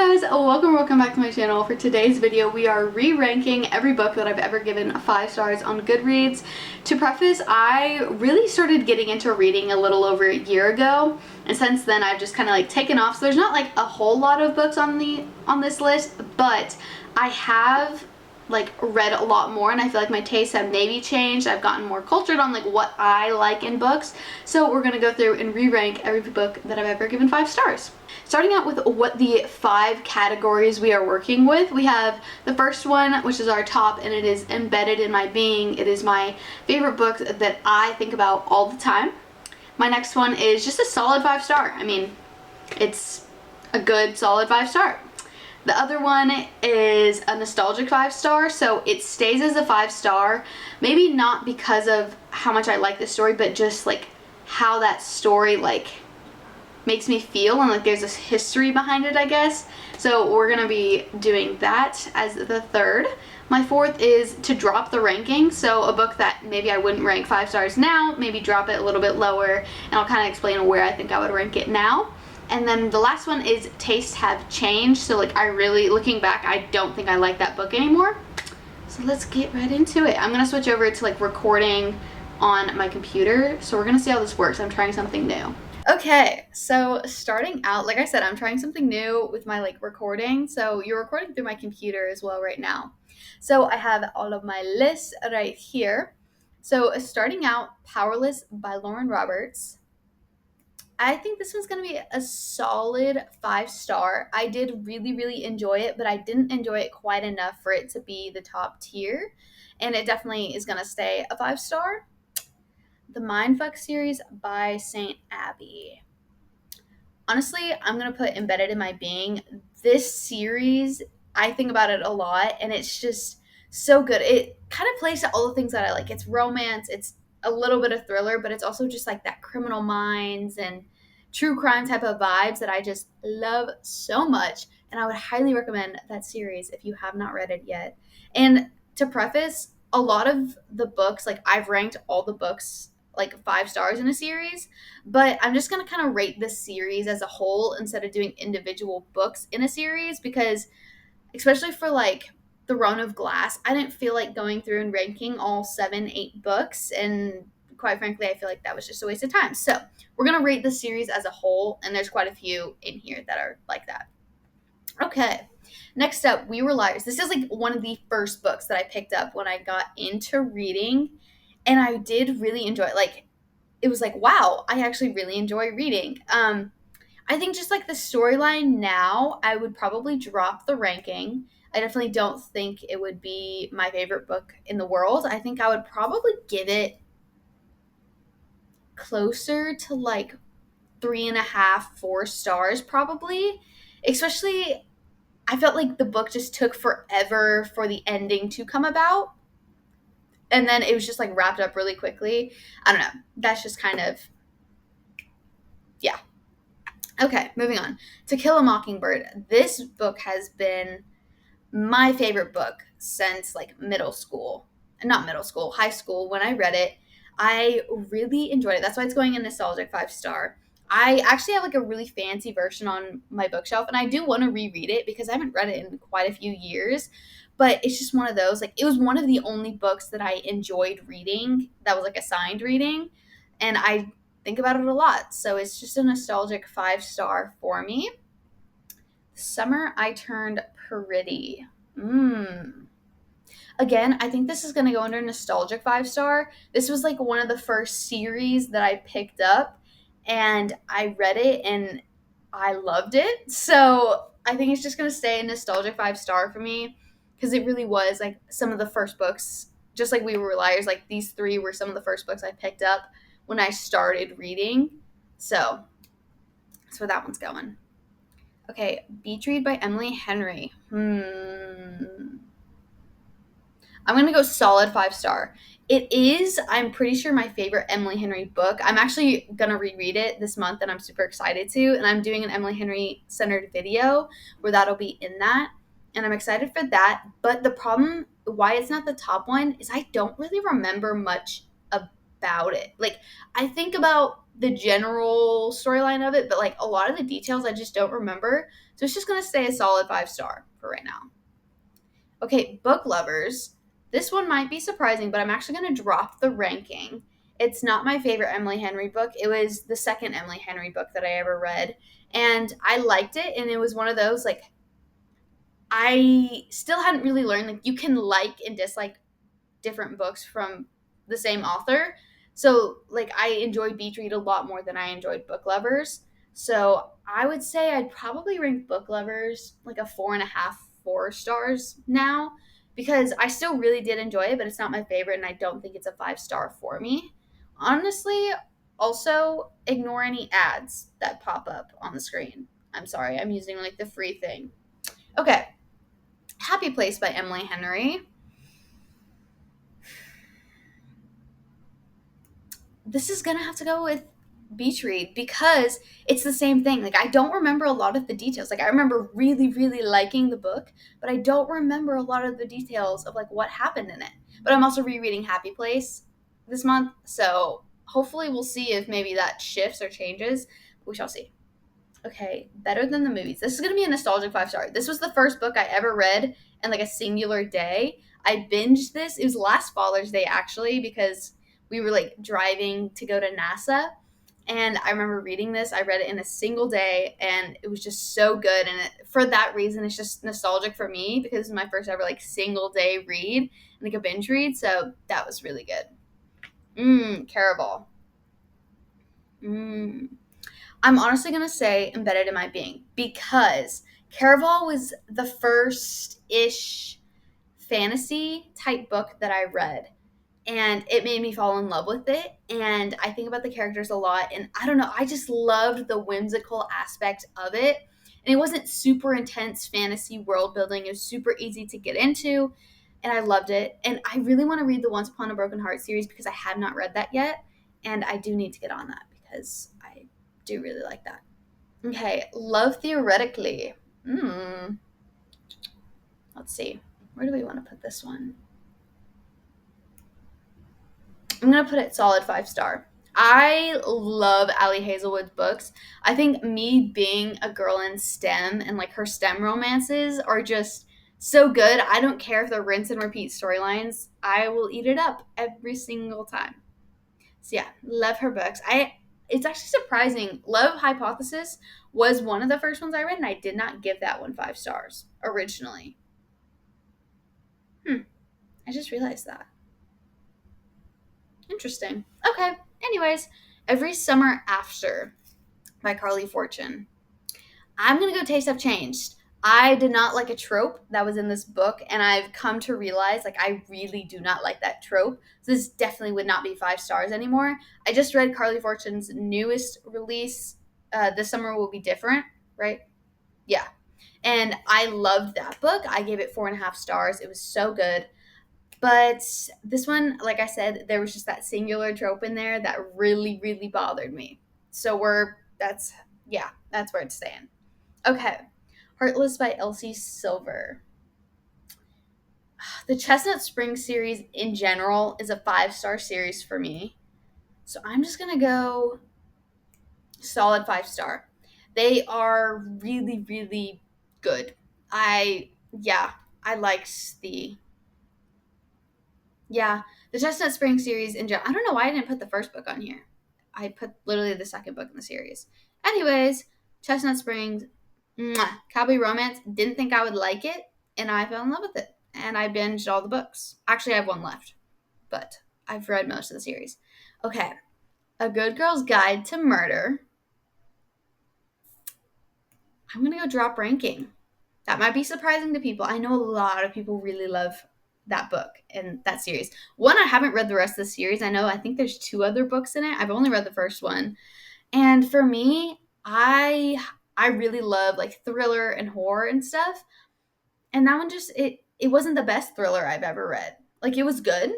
guys, welcome back to my channel. For today's video, we are re-ranking every book that I've ever given 5 stars on Goodreads. To preface, I really started getting into reading a little over a year ago, and since then I've just kind of like taken off. So there's not like a whole lot of books on this list, but I have like read a lot more, and I feel like my tastes have maybe changed. I've gotten more cultured on like what I like in books. So we're gonna go through and re-rank every book that I've ever given 5 stars. Starting out with what the 5 categories we are working with, we have the first one, which is our top, and it is Embedded in My Being. It is my favorite book that I think about all the time. My next one is just a solid 5 star. I mean, it's a good solid 5 star. The other one is a nostalgic 5 star, so it stays as a 5 star, maybe not because of how much I like the story, but just like how that story like makes me feel, and like there's this history behind it, I guess. So we're gonna be doing that as the third. My fourth is to drop the ranking, so a book that maybe I wouldn't rank 5 stars now, maybe drop it a little bit lower, and I'll kind of explain where I think I would rank it now. And then the last one is tastes have changed, so like I really, looking back, I don't think I like that book anymore. So let's get right into it. I'm gonna switch over to like recording on my computer, so we're gonna see how this works. I'm trying something new. Okay, so starting out, like I said, I'm trying something new with my like recording. So you're recording through my computer as well right now. So I have all of my lists right here. So starting out, Powerless by Lauren Roberts. I think this one's going to be a solid 5 star. I did really enjoy it, but I didn't enjoy it quite enough for it to be the top tier. And it definitely is going to stay a 5 star. The Mindfuck series by St. Abby. Honestly, I'm going to put Embedded in My Being. This series, I think about it a lot, and it's just so good. It kind of plays to all the things that I like. It's romance, it's a little bit of thriller, but it's also just like that Criminal Minds and true crime type of vibes that I just love so much. And I would highly recommend that series if you have not read it yet. And to preface, a lot of the books, like I've ranked all the books like 5 stars in a series, but I'm just going to kind of rate this series as a whole instead of doing individual books in a series, because especially for like Throne of Glass, I didn't feel like going through and ranking all 7-8 books, and quite frankly I feel like that was just a waste of time. So we're going to rate the series as a whole, and there's quite a few in here that are like that. Okay, next up, We Were Liars. This is like one of the first books that I picked up when I got into reading, and I did really enjoy it. Like, it was like, wow, I actually really enjoy reading. I think just like the storyline now, I would probably drop the ranking. I definitely don't think it would be my favorite book in the world. I think I would probably give it closer to like 3.5, 4 stars, probably. Especially, I felt like the book just took forever for the ending to come about. And then it was just like wrapped up really quickly. I don't know. That's just kind of, yeah. Okay, moving on. To Kill a Mockingbird. This book has been my favorite book since like middle school. Not middle school, high school. When I read it, I really enjoyed it. That's why it's going in nostalgic 5 star. I actually have like a really fancy version on my bookshelf, and I do want to reread it because I haven't read it in quite a few years. But it's just one of those, like, it was one of the only books that I enjoyed reading that was like assigned reading, and I think about it a lot. So it's just a nostalgic 5 star for me. Summer I Turned Pretty. Again, I think this is going to go under nostalgic 5 star. This was like one of the first series that I picked up, and I read it and I loved it. So I think it's just going to stay a nostalgic 5 star for me, because it really was like some of the first books, just like We Were Liars, like these 3 were some of the first books I picked up when I started reading. So that's where that one's going. Okay, Beach Read by Emily Henry. I'm going to go solid 5 star. It is, I'm pretty sure, my favorite Emily Henry book. I'm actually going to reread it this month, and I'm super excited to. And I'm doing an Emily Henry centered video where that'll be in that. And I'm excited for that. But the problem, why it's not the top one, is I don't really remember much about it. Like, I think about the general storyline of it, but like a lot of the details I just don't remember. So it's just going to stay a solid 5-star for right now. Okay, book lovers. This one might be surprising, but I'm actually going to drop the ranking. It's not my favorite Emily Henry book. It was the second Emily Henry book that I ever read. And I liked it. And it was one of those, like, I still hadn't really learned, like, you can like and dislike different books from the same author. So, like, I enjoyed Beach Read a lot more than I enjoyed Book Lovers. So, I would say I'd probably rank Book Lovers like a 4.5, 4 stars now, because I still really did enjoy it, but it's not my favorite, and I don't think it's a 5-star for me. Honestly, also ignore any ads that pop up on the screen. I'm sorry, I'm using like the free thing. Okay, Happy Place by Emily Henry. This is gonna have to go with Beach Read because it's the same thing. Like, I don't remember a lot of the details. Like, I remember really, really liking the book, but I don't remember a lot of the details of like what happened in it. But I'm also rereading Happy Place this month, so hopefully we'll see if maybe that shifts or changes. We shall see. Okay, Better Than the Movies. This is going to be a nostalgic 5-star. This was the first book I ever read in like a singular day. I binged this. It was last Father's Day, actually, because we were like driving to go to NASA. And I remember reading this. I read it in a single day, and it was just so good. And for that reason, it's just nostalgic for me because it's my first ever like single day read, like a binge read. So that was really good. Caraval. Mmm. I'm honestly going to say Embedded in My Being because Caraval was the first-ish fantasy type book that I read. And it made me fall in love with it. And I think about the characters a lot. And I don't know, I just loved the whimsical aspect of it. And it wasn't super intense fantasy world building. It was super easy to get into. And I loved it. And I really want to read the Once Upon a Broken Heart series because I have not read that yet. And I do need to get on that because I do really like that. Okay, Love Theoretically. Let's see. Where do we want to put this one? I'm going to put it solid 5-star. I love Ali Hazelwood's books. I think me being a girl in STEM and like her STEM romances are just so good. I don't care if they're rinse and repeat storylines. I will eat it up every single time. So yeah, love her books. It's actually surprising. Love Hypothesis was one of the first ones I read, and I did not give that one 5 stars originally. I just realized that. Interesting. Okay. Anyways, Every Summer After by Carly Fortune. I'm going to go Tastes Have Changed. I did not like a trope that was in this book, and I've come to realize, like, I really do not like that trope. So this definitely would not be 5 stars anymore. I just read Carly Fortune's newest release, This Summer Will Be Different, right? Yeah. And I loved that book. I gave it 4.5 stars. It was so good. But this one, like I said, there was just that singular trope in there that really, really bothered me. So that's where it's staying. Okay. Heartless by Elsie Silver. The Chestnut Springs series in general is a 5-star series for me. So I'm just going to go solid 5-star. They are really, really good. I liked the Chestnut Springs series in general. I don't know why I didn't put the first book on here. I put literally the second book in the series. Anyways, Chestnut Springs, Cowboy Romance, didn't think I would like it, and I fell in love with it. And I binged all the books. Actually, I have one left, but I've read most of the series. Okay, A Good Girl's Guide to Murder. I'm going to go drop ranking. That might be surprising to people. I know a lot of people really love that book and that series. One, I haven't read the rest of the series. I think there's 2 other books in it. I've only read the first one. And for me, I really love like thriller and horror and stuff. And that one just it wasn't the best thriller I've ever read. Like, it was good,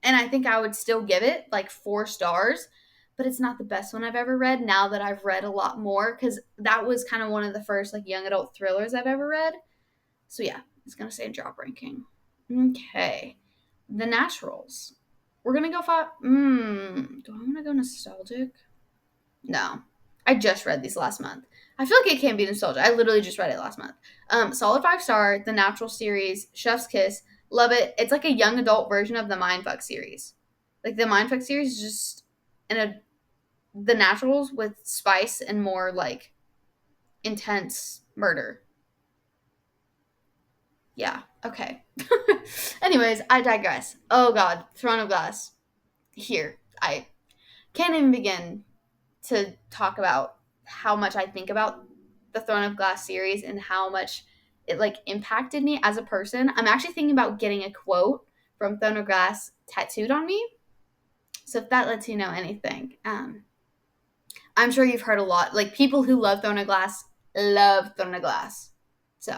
and I think I would still give it like 4 stars, but it's not the best one I've ever read now that I've read a lot more, cuz that was kind of one of the first like young adult thrillers I've ever read. So yeah, it's going to say drop ranking. Okay. The Naturals. We're gonna go do I want to go nostalgic? No. I just read these last month. I feel like it can't be nostalgia. I literally just read it last month. Solid 5 star, The Natural series, Chef's Kiss. Love it. It's like a young adult version of the Mindfuck series. Like the Mindfuck series is just in the Naturals with spice and more like intense murder. Yeah. Okay. Anyways, I digress. Oh God, Throne of Glass. Here, I can't even begin to talk about how much I think about the Throne of Glass series and how much it like impacted me as a person. I'm actually thinking about getting a quote from Throne of Glass tattooed on me. So if that lets you know anything, I'm sure you've heard a lot. Like people who love Throne of Glass love Throne of Glass. So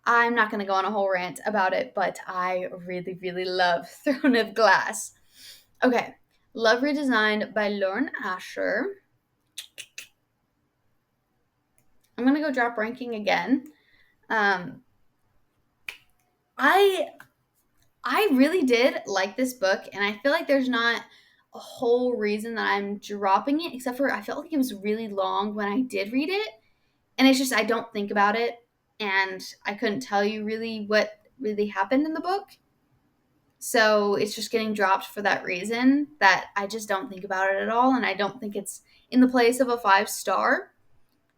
I'm not going to go on a whole rant about it, but I really, really love Throne of Glass. Okay. Love Redesigned by Lauren Asher. I'm going to go drop ranking again. I really did like this book, and I feel like there's not a whole reason that I'm dropping it, except for I felt like it was really long when I did read it, and it's just I don't think about it, and I couldn't tell you really what really happened in the book. So it's just getting dropped for that reason that I just don't think about it at all, and I don't think it's in the place of a 5 star.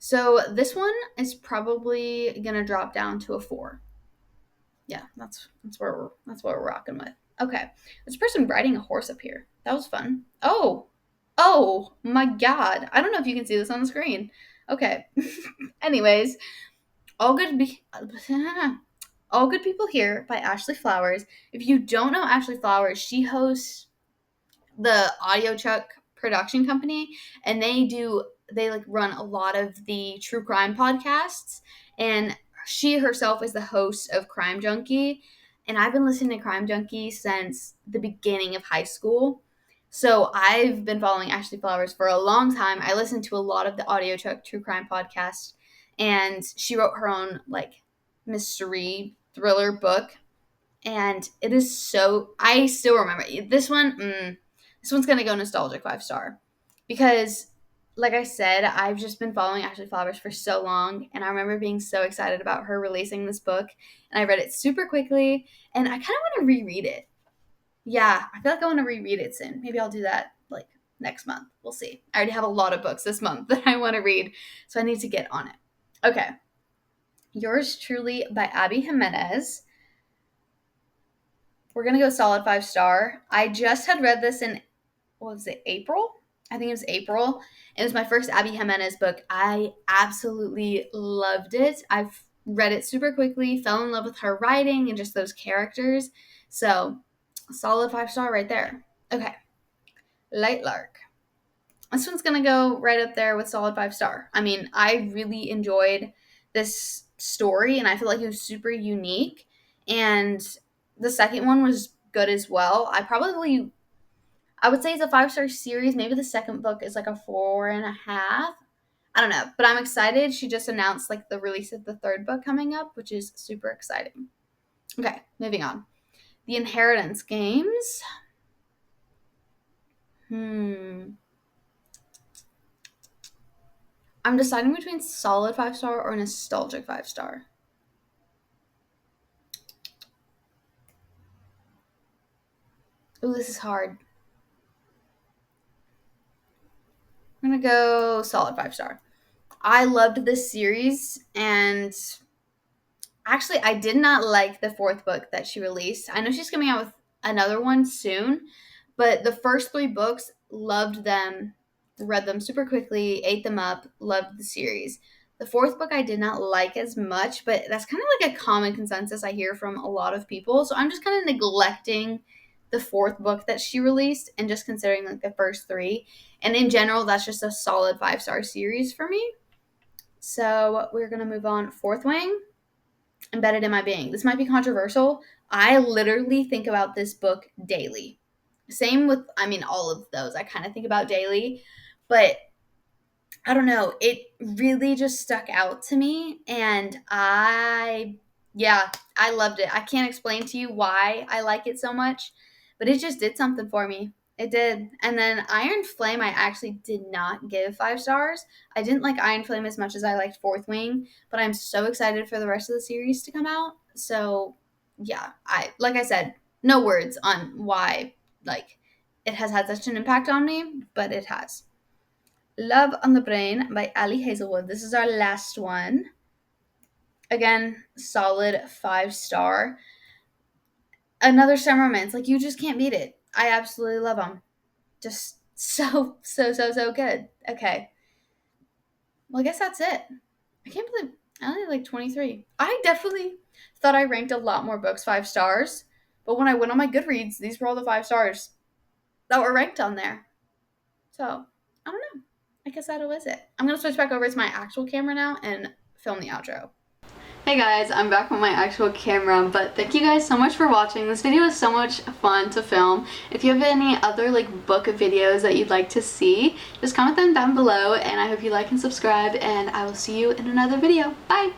So this one is probably gonna drop down to a 4. Yeah, that's what we're rocking with. Okay, there's a person riding a horse up here. That was fun. Oh my God! I don't know if you can see this on the screen. Okay. Anyways, all good be- all good people here by Ashley Flowers. If you don't know Ashley Flowers, she hosts the Audio Chuck production company, and they like run a lot of the true crime podcasts, and she herself is the host of Crime Junkie, and I've been listening to Crime Junkie since the beginning of high school. So I've been following Ashley Flowers for a long time. I listened to a lot of the Audio Chuck true crime podcasts, and she wrote her own like mystery thriller book, and it is so I still remember this one. This one's gonna go nostalgic 5 star because, like I said, I've just been following Ashley Flowers for so long, and I remember being so excited about her releasing this book, and I read it super quickly, and I kind of want to reread it. Yeah, I feel like I want to reread it soon. Maybe I'll do that like next month. We'll see. I already have a lot of books this month that I want to read, so I need to get on it. Okay. Yours truly by Abby Jimenez. We're going to go solid 5 star. I just had read this in, what was it, April? I think it was April. It was my first Abby Jimenez book. I absolutely loved it. I've read it super quickly, fell in love with her writing and just those characters. So, solid 5 star right there. Okay. Light Lark. This one's going to go right up there with solid 5 star. I mean, I really enjoyed this story, and I feel like it was super unique. And the second one was good as well. I would say it's a 5 star series. Maybe the second book is like a 4.5. I don't know, but I'm excited. She just announced like the release of the third book coming up, which is super exciting. Okay, moving on. The Inheritance Games. I'm deciding between solid 5 star or nostalgic 5 star. Ooh, this is hard. I'm gonna go solid 5 star. I loved this series, and actually, I did not like the fourth book that she released. I know she's coming out with another one soon, but the first 3 books, loved them, read them super quickly, ate them up, loved the series. The fourth book I did not like as much, but that's kind of like a common consensus I hear from a lot of people. So I'm just kind of neglecting the fourth book that she released and just considering like the first 3. And in general, that's just a solid 5 star series for me. So we're going to move on. Fourth Wing, Embedded in My Being. This might be controversial. I literally think about this book daily. Same with, I mean, all of those I kind of think about daily, but I don't know. It really just stuck out to me, and I loved it. I can't explain to you why I like it so much, but it just did something for me. It did. And then Iron Flame, I actually did not give 5 stars. I didn't like Iron Flame as much as I liked Fourth Wing, but I'm so excited for the rest of the series to come out. So, yeah, like I said, no words on why, like, it has had such an impact on me, but it has. Love on the Brain by Ali Hazelwood. This is our last one. Again, solid 5-star. Another summer romance. Like, you just can't beat it. I absolutely love them. Just so good. Okay. Well, I guess that's it. I can't believe I only had like 23. I definitely thought I ranked a lot more books 5 stars, but when I went on my Goodreads, these were all the 5 stars that were ranked on there. So, I don't know. I guess that was it. I'm going to switch back over to my actual camera now and film the outro. Hey guys, I'm back with my actual camera, but thank you guys so much for watching. This video was so much fun to film. If you have any other like book videos that you'd like to see, just comment them down below, and I hope you like and subscribe, and I will see you in another video. Bye!